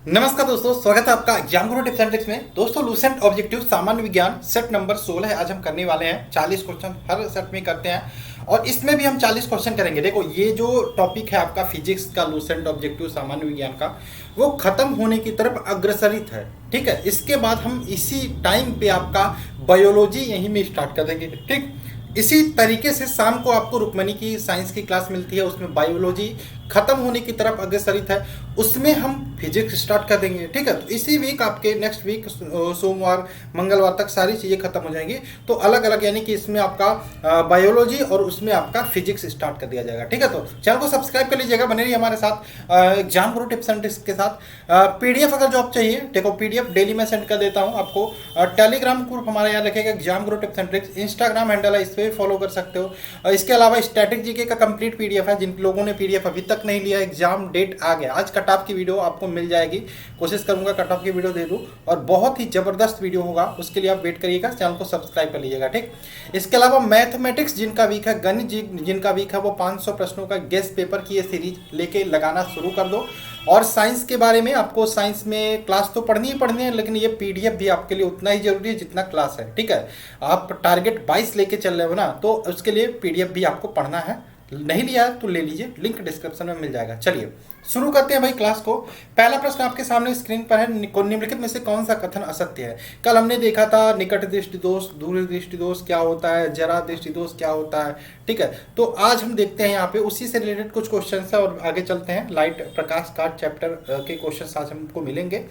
नमस्कार दोस्तों, स्वागत है आपका exam Guru tips and tricks में। दोस्तों, लूसेंट ऑब्जेक्टिव सामान्य विज्ञान सेट नंबर 16 है। आज हम करने वाले हैं 40 क्वेश्चन हर सेट में करते हैं और इसमें भी हम 40 क्वेश्चन करेंगे। देखो, ये जो टॉपिक है आपका फिजिक्स का, लूसेंट ऑब्जेक्टिव सामान्य विज्ञान का, वो खत्म होने की तरफ अग्रसरित है। ठीक है, इसके बाद हम इसी टाइम पे आपका बायोलॉजी यहीं में स्टार्ट कर देंगे। ठीक, इसी तरीके से शाम को आपको रुक्मणी की साइंस की क्लास मिलती है, उसमें बायोलॉजी खत्म होने की तरफ अग्रसरित है, उसमें हम फिजिक्स स्टार्ट कर देंगे। ठीक है, तो इसी वीक आपके नेक्स्ट वीक सोमवार मंगलवार तक सारी चीज़ें खत्म हो जाएंगी। तो अलग अलग यानी कि इसमें आपका बायोलॉजी और उसमें आपका फिजिक्स स्टार्ट कर दिया जाएगा। ठीक है, तो चैनल को सब्सक्राइब कर लीजिएगा, बने रहिए हमारे साथ exam Guru tips and tricks के साथ। पीडीएफ अगर जॉब चाहिए, देखो पीडीएफ डेली मैं सेंड कर देता हूँ आपको। टेलीग्राम ग्रुप हमारा याद रखेगा exam Guru tips and tricks, Instagram handle है, इस पर फॉलो कर सकते हो। इसके अलावा स्टैटिक जीके का कंप्लीट पीडीएफ है। जिन लोगों ने पीडीएफ अभी तक नहीं लिया, एग्जाम डेट आ गया, आज कट ऑफ की वीडियो आपको मिल जाएगी। कोशिश करूंगा कट ऑफ की वीडियो दे दूं और बहुत ही जबरदस्त वीडियो होगा, उसके लिए आप वेट करिएगा, चैनल को सब्सक्राइब कर लीजिएगा। ठीक, इसके अलावा मैथमेटिक्स जिनका वीक है, गणित जिनका वीक है, वो 500 प्रश्नों का गेस्ट पेपर की ये सीरीज लेके लगाना शुरू कर दो। और साइंस के बारे में आपको साइंस में क्लास तो पढ़नी ही पढ़नी है, लेकिन ये पीडीएफ भी आपके लिए उतना ही जरूरी है जितना क्लास है। ठीक है, आप टारगेट 22 लेके चल रहे हो ना, तो उसके लिए पीडीएफ भी आपको पढ़ना है। नहीं लिया है तो ले लीजिए, लिंक डिस्क्रिप्शन में मिल जाएगा। चलिए शुरू करते हैं भाई क्लास को। पहला प्रश्न आपके सामने स्क्रीन पर है, निम्नलिखित में से कौन सा कथन असत्य है। कल हमने देखा था निकट दृष्टि दोष, दूर दृष्टि दोष क्या होता है, जरा दृष्टि दोष क्या होता है। ठीक है, तो आज हम देखते हैं यहाँ पे उसी से रिलेटेड कुछ क्वेश्चन है और आगे चलते हैं। लाइट प्रकाश काट चैप्टर के क्वेश्चन आज हमको मिलेंगे।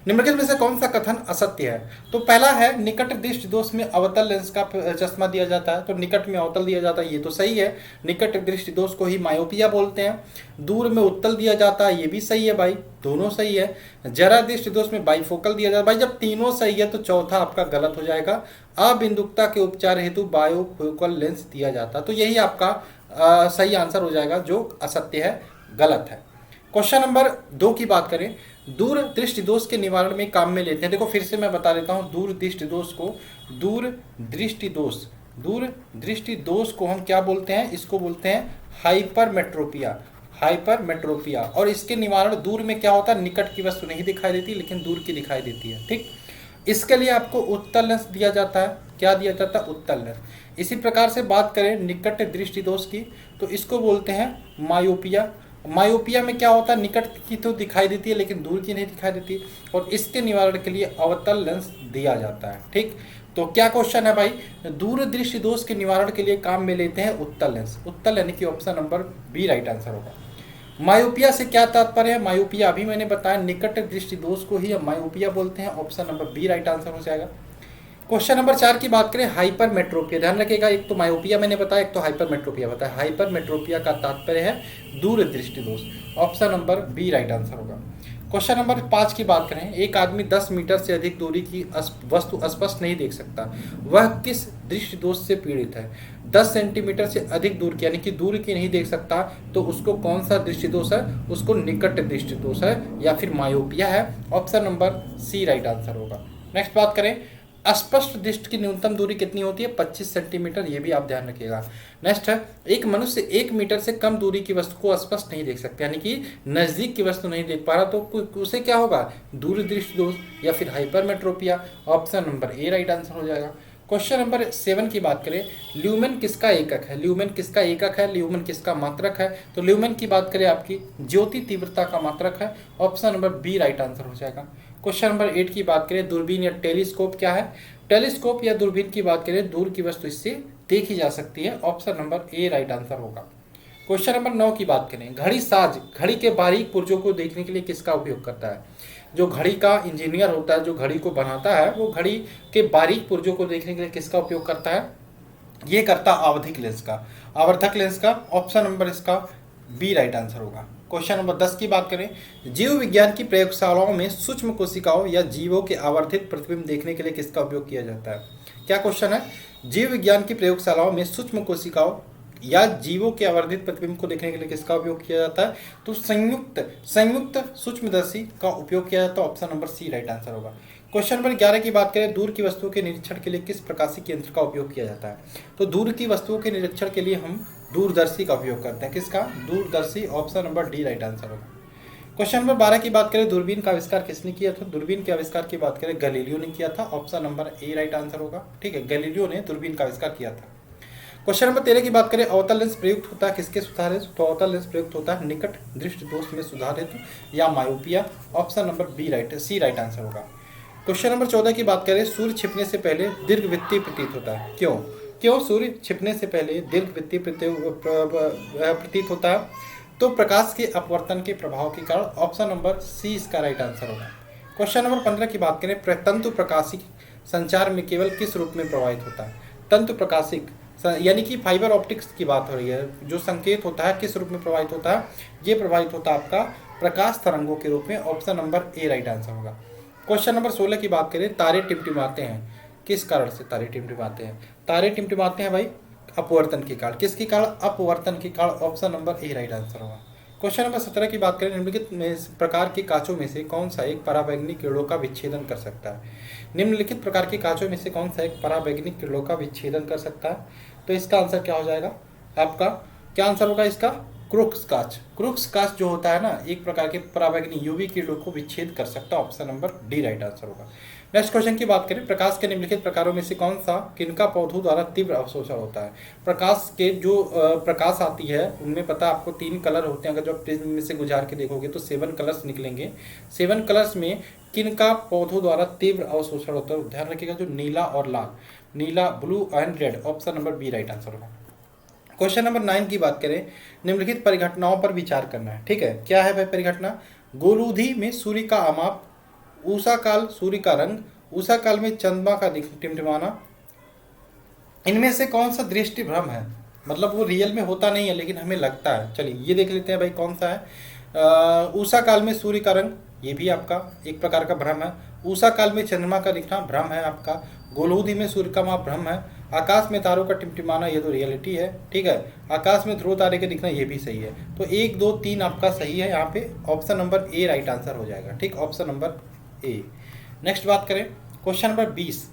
निम्नलिखित में से कौन सा कथन असत्य है। तो पहला है निकट दृष्टि दोष में अवतल लेंस का चश्मा दिया जाता है, तो निकट में अवतल दिया जाता है, ये तो सही है। निकट दृष्टि दोष को ही मायोपिया बोलते हैं। दूर में उत्तल दिया जाता है, ये भी सही है भाई, दोनों सही है। जरा दृष्टि दोष में बाइफोकल दिया जाता है। भाई जब तीनों सही है तो चौथा आपका गलत हो जाएगा। अबिंदुकता के उपचार हेतु बायोफोकल लेंस दिया जाता है, तो यही आपका सही आंसर हो जाएगा, जो असत्य है, गलत है। क्वेश्चन नंबर 2 की बात करें, दूर दृष्टि दोष के निवारण में काम में लेते हैं। देखो फिर से मैं बता देता हूँ, दूर दृष्टि दोष को हम क्या बोलते हैं, इसको बोलते हैं हाइपरमेट्रोपिया। और इसके निवारण दूर में क्या होता है, निकट की वस्तु नहीं दिखाई देती लेकिन दूर की दिखाई देती है। ठीक, इसके लिए आपको उत्तल लेंस दिया जाता है। क्या दिया जाता है, उत्तल लेंस। इसी प्रकार से बात करें निकट दृष्टि दोष की, तो इसको बोलते हैं मायोपिया। मायोपिया में क्या होता है, निकट की तो दिखाई देती है लेकिन दूर की नहीं दिखाई देती, और इसके निवारण के लिए अवतल लेंस दिया जाता है। ठीक, तो क्या क्वेश्चन है भाई, दूर दृष्टि दोष के निवारण के लिए काम में लेते हैं उत्तल लेंस। उत्तल यानी कि option number B right answer होगा। मायोपिया से क्या तात्पर्य है, मायोपिया अभी मैंने बताया निकट दृष्टि दोष को ही हम मायोपिया बोलते हैं, option number B right answer हो जाएगा। क्वेश्चन नंबर 4 की बात करें, हाइपरमेट्रोपिया। ध्यान रखिएगा, एक तो मायोपिया मैंने बताया, एक तो हाइपरमेट्रोपिया बताया। हाइपरमेट्रोपिया का तात्पर्य है दूर दृष्टि दोष, option number B right answer होगा। क्वेश्चन नंबर 5 की बात करें, एक आदमी 10 मीटर से अधिक दूरी की वस्तु स्पष्ट नहीं देख सकता, वह किस दृष्टि दोष से पीड़ित है। 10 सेंटीमीटर से अधिक दूर की यानी कि दूर की नहीं देख सकता, तो उसको कौन सा दृष्टि दोष है, उसको निकट दृष्टि दोष है या फिर मायोपिया है, option number C right answer होगा। नेक्स्ट बात करें, अस्पष्ट दृष्टि की न्यूनतम दूरी कितनी होती है, 25 सेंटीमीटर, ये भी आप ध्यान रखिएगा। नेक्स्ट है, एक मनुष्य 1 मीटर से कम दूरी की वस्तु को स्पष्ट नहीं देख सकते, यानी कि नजदीक की वस्तु नहीं देख पा रहा, तो उसे क्या होगा, दूर दृष्टि दोष या फिर hypermetropia, option number A right answer हो जाएगा। क्वेश्चन नंबर 7 की बात करें, ल्यूमेन किसका एकक है। ल्यूमेन किसका एकक है, ल्यूमेन किसका मात्रक है। तो ल्यूमेन की बात करें आपकी ज्योति तीव्रता का मात्रक है, option number B right answer हो जाएगा। क्वेश्चन नंबर 8 की बात करें, दूरबीन या टेलीस्कोप क्या है। टेलीस्कोप या दूरबीन की बात करें, दूर की वस्तु इससे देखी जा सकती है, option number A right answer होगा। क्वेश्चन नंबर 9 की बात करें, घड़ी साज घड़ी के बारीक पुर्जों को देखने के लिए किसका उपयोग करता है। जो घड़ी का इंजीनियर होता है, जो घड़ी को बनाता है, वो घड़ी के बारीक पुर्जों को देखने के लिए किसका उपयोग करता है, ये करता आवर्धक लेंस का, ऑप्शन नंबर इसका बी राइट आंसर होगा। क्वेश्चन नंबर 10 की बात करें, जीव विज्ञान की प्रयोगशालाओं में सूक्ष्म कोशिकाओं या जीवों के आवर्धित प्रतिबिंब देखने के लिए किसका उपयोग किया जाता है। क्या क्वेश्चन है, जीव विज्ञान की प्रयोगशालाओं में सूक्ष्म कोशिकाओं या जीवों के आवर्धित प्रतिबिंब को देखने के लिए किसका उपयोग किया जाता है, तो संयुक्त सूक्ष्मदर्शी का उपयोग किया जाता है, option number C right answer होगा। क्वेश्चन नंबर 11 की बात करें, दूर की वस्तुओं के निरीक्षण के लिए किस प्रकाशिक यंत्र का उपयोग किया जाता है। तो दूर की वस्तुओं के निरीक्षण के लिए हम दूरदर्शी का उपयोग करते हैं, किसका, दूरदर्शी, option number D right answer होगा। क्वेश्चन नंबर 12 की बात करें, दूरबीन का आविष्कार किसने किया था? दूरबीन के आविष्कार की बात करें, गैलीलियो ने किया था। Option number A right answer होगा। ठीक है, गैलीलियो ने दूरबीन का आविष्कार किया था। क्वेश्चन नंबर 13 की बात करें, अवतल लेंस प्रयुक्त होता है किसके सुधार हेतु? तो अवतल लेंस प्रयुक्त होता है निकट दृष्टि दोष में सुधार हेतु या myopia. Option number C right answer होगा। क्वेश्चन नंबर 14 की बात करें, सूर्य छिपने से पहले दीर्घवृत्तीय प्रतीत होता है, क्यों? क्यों सूर्य छिपने से पहले दीर्घवृत्तीय प्रतीत होता है? तो प्रकाश के अपवर्तन के प्रभाव के कारण। ऑप्शन नंबर सी इसका राइट आंसर होगा। क्वेश्चन नंबर 15 की बात करें, तंतु प्रकाशिक संचार में केवल किस रूप में प्रभावित होता है? तंतु प्रकाशिक यानी कि फाइबर ऑप्टिक्स की बात हो रही है, जो संकेत होता है किस रूप में प्रभावित होता है? ये प्रभावित होता है आपका प्रकाश तरंगों के रूप में। Option number A right answer होगा। क्वेश्चन नंबर 16 की बात करें, तारे टिमटिमाते हैं किस कारण से? तारे टिमटिमाते हैं, तारे टिमटिमाते हैं भाई अपवर्तन के कारण। किसके कारण? अपवर्तन के कारण। Option number A right answer होगा। क्वेश्चन नंबर 17 की बात करें, निम्नलिखित प्रकार के कांचों में से कौन सा एक पराबैंगनी किरणों का विच्छेदन कर सकता है? निम्नलिखित प्रकार के कांचों में से कौन सा एक पराबैंगनी किरणों का विच्छेदन कर सकता है? तो इसका आंसर क्या हो जाएगा आपका? क्या आंसर होगा इसका? क्रूक्स कांच। क्रूक्स कांच जो होता है ना, एक प्रकार के पराबैंगनी यूवी किरणों को विच्छेद कर सकता है। Option number D right answer होगा। नेक्स्ट क्वेश्चन की बात करें, प्रकाश के निम्नलिखित प्रकारों में से कौन सा किनका पौधों द्वारा तीव्र अवशोषण होता है? प्रकाश के जो प्रकाश आती है उनमें पता आपको 3 कलर होते हैं। अगर जो प्रिज्म में से गुजार के देखोगे तो 7 कलर्स निकलेंगे। 7 कलर्स में किनका पौधों द्वारा तीव्र अवशोषण होता है? ध्यान रखिएगा, जो नीला और लाल, नीला, blue and red. Option number B right answer होगा। क्वेश्चन नंबर 9 की बात करें, निम्नलिखित परिघटनाओं पर विचार करना है। ठीक है, क्या है भाई परिघटना? गोलूधी में सूर्य का अमाप, उषा काल सूर्य का रंग, उषा काल में चंद्रमा का टिमटिमाना, इनमें से कौन सा दृष्टि भ्रम है? मतलब वो रियल में होता नहीं है लेकिन हमें लगता है। चलिए ये देख लेते हैं भाई कौन सा है। उषा काल में सूर्य का रंग, ये भी आपका एक प्रकार का भ्रम है। उषा काल में चंद्रमा का दिखना भ्रम है आपका। गोलूधी में सूर्य का माप भ्रम है। आकाश में तारों का टिमटिमाना, ये तो रियलिटी है। ठीक है, आकाश में ध्रुव तारे के दिखना, ये भी सही है। तो 1, 2, 3 आपका सही है यहाँ पे। Option number A right answer हो जाएगा। ठीक, ऑप्शन नंबर ए। नेक्स्ट बात करें, क्वेश्चन नंबर 20,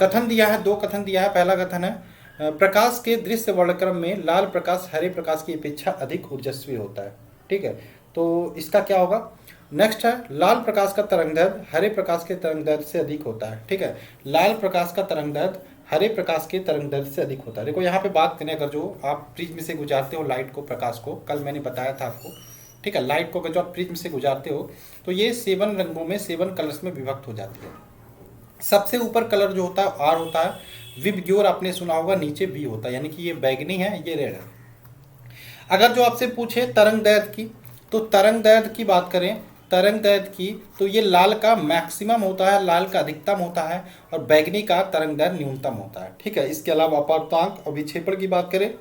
कथन दिया है, 2 कथन दिया है। पहला कथन है, प्रकाश के दृश्य वर्णक्रम में लाल प्रकाश हरे प्रकाश की अपेक्षा अधिक ऊर्जस्वी होता है। ठीक है, तो इसका क्या होगा? नेक्स्ट है, लाल प्रकाश का तरंगदैर्घ्य हरे प्रकाश के तरंगदैर्घ्य से अधिक होता है। ठीक है, लाल प्रकाश का तरंगदैर्घ्य हरे प्रकाश के तरंगदैर्घ्य से अधिक होता है। देखो यहाँ पे बात करें, अगर जो आप प्रिज्म से गुजारते हो लाइट को, प्रकाश को, कल मैंने बताया था आपको। ठीक है, लाइट को अगर जो आप प्रिज्म से गुजारते हो तो ये 7 रंगों में, 7 कलर्स में विभक्त हो जाती है। सबसे ऊपर कलर जो होता है आर होता है, विबग्योर आपने सुना होगा, नीचे बी होता है, यानी कि ये बैगनी है, ये रेड है। अगर जो आपसे पूछे तरंगदैर्घ्य की, तो तरंगदैर्घ्य की बात करें, तरंगदैर्घ्य की, तो ये लाल का मैक्सिमम होता है, लाल का अधिकतम होता है, और बैगनी का तरंगदैर्घ्य न्यूनतम होता है। ठीक है, इसके अलावा अपर्तांक और विक्षेपण की बात करें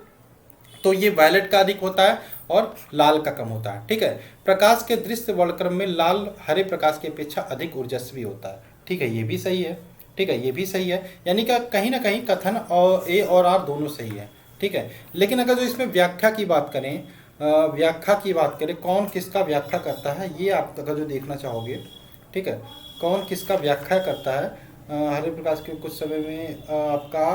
तो ये वायलेट का अधिक होता है और लाल का कम होता है। ठीक है, प्रकाश के दृश्य वर्णक्रम में लाल हरे प्रकाश की अपेक्षा अधिक ऊर्जस्वी होता है। ठीक है, ये भी सही है। ठीक है, ये भी सही है, यानी कि कहीं ना कहीं कथन और ए और आर दोनों सही है। ठीक है, लेकिन अगर जो इसमें व्याख्या की बात करें, व्याख्या की बात करें, कौन किसका व्याख्या करता है, ये आप अगर जो देखना चाहोगे। ठीक है, कौन किसका व्याख्या करता है? हरे प्रकाश के कुछ समय में आपका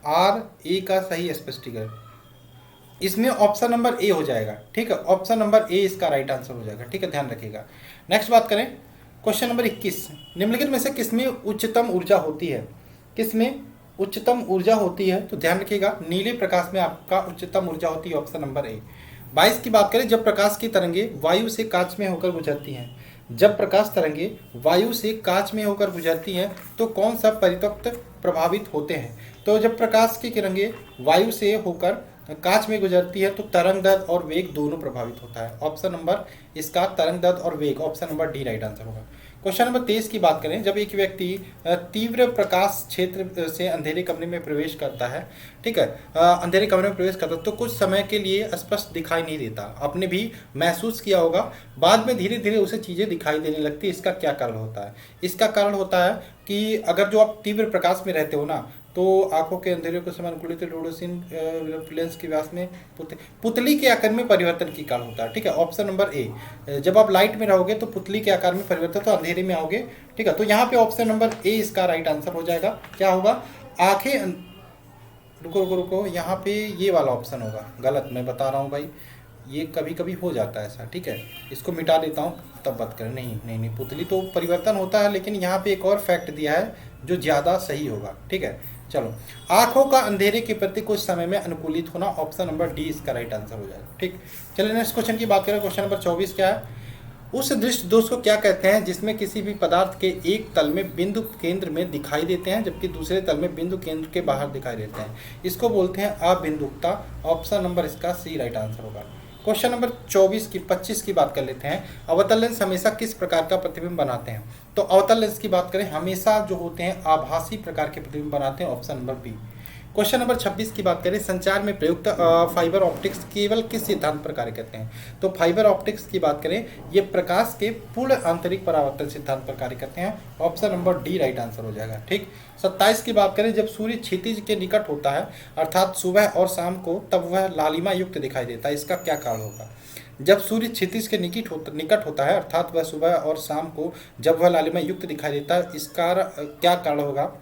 आर ए का सही स्पष्टीकरण, इसमें ऑप्शन नंबर ए हो जाएगा। ठीक है, ऑप्शन नंबर ए इसका राइट आंसर हो जाएगा। ठीक है, ध्यान रखिएगा। नेक्स्ट बात करें, क्वेश्चन नंबर 21, निम्नलिखित में से किसमें उच्चतम ऊर्जा होती है? किसमें उच्चतम ऊर्जा होती है? तो ध्यान रखिएगा, नीले प्रकाश में आपका उच्चतम ऊर्जा होती है। Option number A. 22 की बात करें, जब प्रकाश की तरंगे वायु से कांच में होकर गुजरती हैं, जब प्रकाश तरंगे वायु से कांच में होकर गुजरती हैं तो कौन सा परितत्व प्रभावित होते हैं? तो जब प्रकाश की किरणें वायु से होकर कांच में गुजरती है तो तरंग दैर्घ्य और वेग दोनों प्रभावित होता है। ऑप्शन नंबर इसका तरंग दैर्घ्य और वेग, option number D right answer होगा। क्वेश्चन नंबर 23 की बात करें, जब एक व्यक्ति तीव्र प्रकाश क्षेत्र से अंधेरे कमरे में प्रवेश करता है, ठीक है, अंधेरे कमरे में प्रवेश करता है तो कुछ समय के लिए स्पष्ट दिखाई नहीं देता। आपने भी महसूस किया होगा, बाद में धीरे धीरे उसे चीज़ें दिखाई देने लगती है। इसका क्या कारण होता है? इसका कारण होता है कि अगर जो आप तीव्र प्रकाश में रहते हो ना, तो आंखों के अंधेरे को समय अनुकूलित रोडोसिन लेंस के व्यास में पुतली के आकार में परिवर्तन की कारण होता है। ठीक है, ऑप्शन नंबर ए। जब आप लाइट में रहोगे तो पुतली के आकार में परिवर्तन, तो अंधेरे में आओगे। ठीक है, तो यहाँ पे ऑप्शन नंबर ए इसका राइट आंसर हो जाएगा। क्या होगा? आंखें रुको रुको रुको, यहाँ पे ये वाला ऑप्शन होगा, गलत मैं बता रहा हूँ भाई, ये कभी कभी हो जाता है ऐसा, ठीक है, इसको मिटा देता हूँ तब बात करें। नहीं नहीं नहीं, पुतली तो परिवर्तन होता है, लेकिन यहाँ पे एक और फैक्ट दिया है जो ज़्यादा सही होगा, ठीक है। चलो, आँखों का अंधेरे के प्रति कुछ समय में अनुकूलित होना, ऑप्शन नंबर डी इसका राइट आंसर हो जाएगा, ठीक। चलिए नेक्स्ट क्वेश्चन की बात करें, क्वेश्चन नंबर 24 क्या है, उस दृश्य दोष को क्या कहते हैं जिसमें किसी भी पदार्थ के एक तल में बिंदु केंद्र में दिखाई देते हैं जबकि दूसरे तल में बिंदु केंद्र के बाहर दिखाई देते हैं, इसको बोलते हैं अबिंदुकता, ऑप्शन नंबर इसका सी राइट आंसर होगा। क्वेश्चन नंबर 25 की बात कर लेते हैं, अवतल लेंस हमेशा किस प्रकार का प्रतिबिंब बनाते हैं, तो अवतल लेंस की बात करें हमेशा जो होते हैं आभासी प्रकार के प्रतिबिंब बनाते हैं, option number B. Question number 26 की बात करें, संचार में प्रयुक्त फाइबर ऑप्टिक्स केवल किस सिद्धांत पर कार्य करते हैं, तो फाइबर ऑप्टिक्स की बात करें ये प्रकाश के पूर्ण आंतरिक परावर्तन सिद्धांत पर कार्य करते हैं, option number D right answer हो जाएगा, ठीक। 27 की बात करें, जब सूर्य क्षितिज के निकट होता है अर्थात सुबह और शाम को, तब वह लालिमा युक्त दिखाई देता है, इसका क्या कारण होगा। जब सूर्य क्षितिज के निकट होता है अर्थात वह सुबह और शाम को जब वह लालिमा युक्त दिखाई देता है, इसका क्या कारण होगा।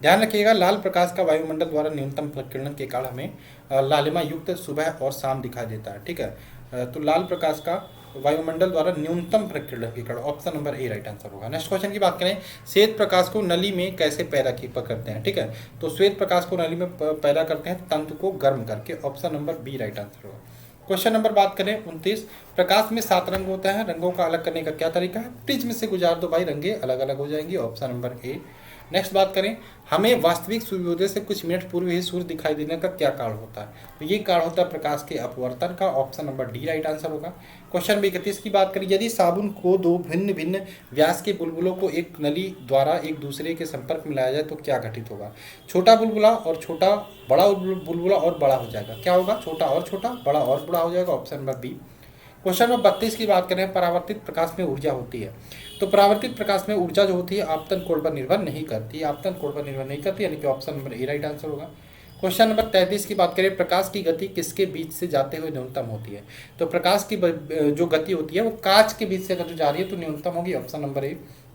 ध्यान रखिएगा, लाल प्रकाश का वायुमंडल द्वारा न्यूनतम प्रकीर्णन के कारण हमें लालिमा युक्त सुबह और शाम दिखाई देता है, ठीक है। तो लाल प्रकाश का वायुमंडल द्वारा न्यूनतम प्रकीर्णन के कारण, option number A right answer होगा। नेक्स्ट क्वेश्चन की बात करें, श्वेत प्रकाश को नली में कैसे पैदा करते हैं, ठीक है, तो श्वेत प्रकाश को नली में पैदा करते हैं तंतु को गर्म करके, option number B right answer होगा। क्वेश्चन नंबर बात करें 29, प्रकाश में 7 रंग होता है, रंगों का अलग करने का क्या तरीका है, प्रिज्म से गुजार दो भाई, रंगे अलग अलग हो जाएंगी, ऑप्शन नंबर ए। नेक्स्ट बात करें, हमें वास्तविक सूर्योदय से कुछ मिनट पूर्व ही सूर्य दिखाई देने का क्या कारण होता है, तो ये कारण होता है प्रकाश के अपवर्तन का, option number D right answer होगा। क्वेश्चन 31 की बात करें, यदि साबुन को दो भिन्न भिन्न व्यास के बुलबुलों को एक नली द्वारा एक दूसरे के संपर्क में लाया जाए तो क्या घटित होगा, छोटा बुलबुला और छोटा बड़ा बुलबुला और बड़ा हो जाएगा, क्या होगा, छोटा और छोटा बड़ा और बड़ा हो जाएगा, option number B. Question number 32 की बात करें, परावर्तित प्रकाश में ऊर्जा होती है, तो परावर्तित प्रकाश में ऊर्जा जो होती है आपतन कोण पर निर्भर नहीं करती, आपतन कोण पर निर्भर नहीं करती, यानी कि option number A right answer होगा। क्वेश्चन नंबर 33 की बात करें, प्रकाश की गति किसके बीच से जाते हुए न्यूनतम होती है, तो प्रकाश की जो गति होती है वो कांच के बीच से अगर जो जा रही है तो न्यूनतम होगी, option number A.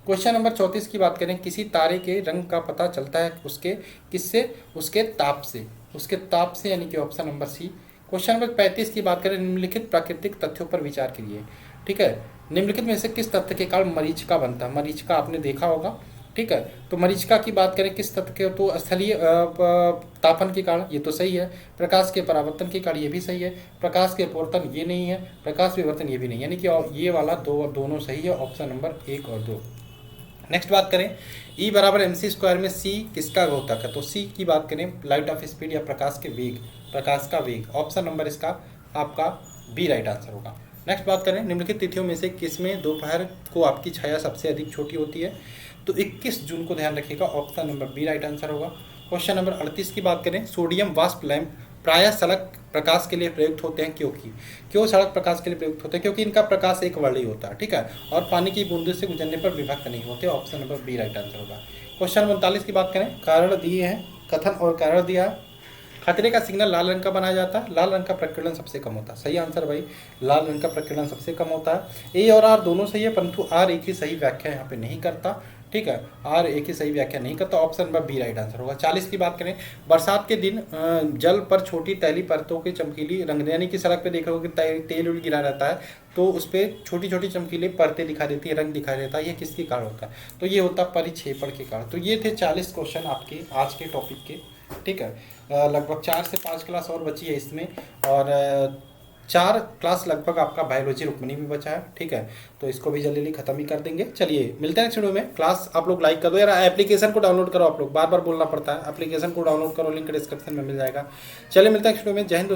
Question number 34 की बात करें, किसी तारे के रंग का पता चलता है उसके किससे, उसके ताप से, यानी कि option number C. Question number 35 की बात करें, निम्नलिखित प्राकृतिक तथ्यों पर विचार कीजिए, ठीक है, निम्नलिखित में से किस तथ्य के कारण मरीचिका बनता है, मरीचिका आपने देखा होगा, ठीक है, तो मरीचिका की बात करें किस तथ्य के, तो स्थलीय तापन के कारण, ये तो सही है, प्रकाश के परावर्तन के कारण, ये भी सही है, प्रकाश के अपवर्तन ये नहीं है, प्रकाश विवर्तन ये भी नहीं, यानी कि ये वाला दोनों सही है, ऑप्शन नंबर 1 और 2। नेक्स्ट बात करें, E बराबर mc² में c किसका घोतक है, तो c की बात करें लाइट ऑफ स्पीड या प्रकाश का वेग, ऑप्शन नंबर इसका आपका बी राइट आंसर होगा। नेक्स्ट बात करें, निम्नलिखित तिथियों में से किसमें दोपहर को आपकी छाया सबसे अधिक छोटी होती है, तो 21 जून को ध्यान रखिएगा, option number B right answer होगा। क्वेश्चन नंबर 38 की बात करें, सोडियम वाष्प लैंप प्रायः सड़क प्रकाश के लिए प्रयुक्त होते हैं, क्यों सड़क प्रकाश के लिए प्रयुक्त होते हैं, क्योंकि इनका प्रकाश एक वर्णी होता है, ठीक है, और पानी की बूंदों से गुजरने पर विभक्त नहीं होते, option number B right answer होगा। क्वेश्चन 39 की बात करें, कारण दिए हैं, कथन और कारण दिया है, खतरे का सिग्नल लाल रंग का बनाया जाता है, लाल रंग का प्रकीर्णन सबसे कम होता है, सही आंसर भाई, लाल रंग का प्रकीर्णन सबसे कम होता है। ए और आर दोनों सही है, परंतु आर एक ही सही व्याख्या यहाँ पे नहीं करता, ठीक है, आर एक ही सही व्याख्या नहीं करता, option number B right answer होगा। 40 की बात करें, बरसात के दिन जल पर छोटी तैली परतों की चमकीली रंग, यानी कि सड़क पे देखा होगा कि तेल उल गिरा रहता है तो उस पर छोटी छोटी चमकीली परतें दिखाई देती है, रंग दिखाई देता है, ये किसके कारण होता है, तो ये होता है परिक्षेपण के कारण। तो ये थे 40 क्वेश्चन आपके आज के टॉपिक के, ठीक है, लगभग 4 से 5 क्लास और बची है इसमें, और 4 क्लास लगभग आपका बायोलॉजी रुक्मिणी में बचा है, ठीक है, तो इसको भी जल्दी खत्म ही कर देंगे। चलिए मिलते हैं नेक्स्ट वीडियो में। क्लास आप लोग लाइक कर दो यार, एप्लीकेशन को डाउनलोड करो, आप लोग बार बार बोलना पड़ता है, एप्लीकेशन को डाउनलोड करो, लिंक डिस्क्रिप्शन में मिल जाएगा। चलिए मिलते हैं नेक्स्ट वीडियो में, जय हिंद।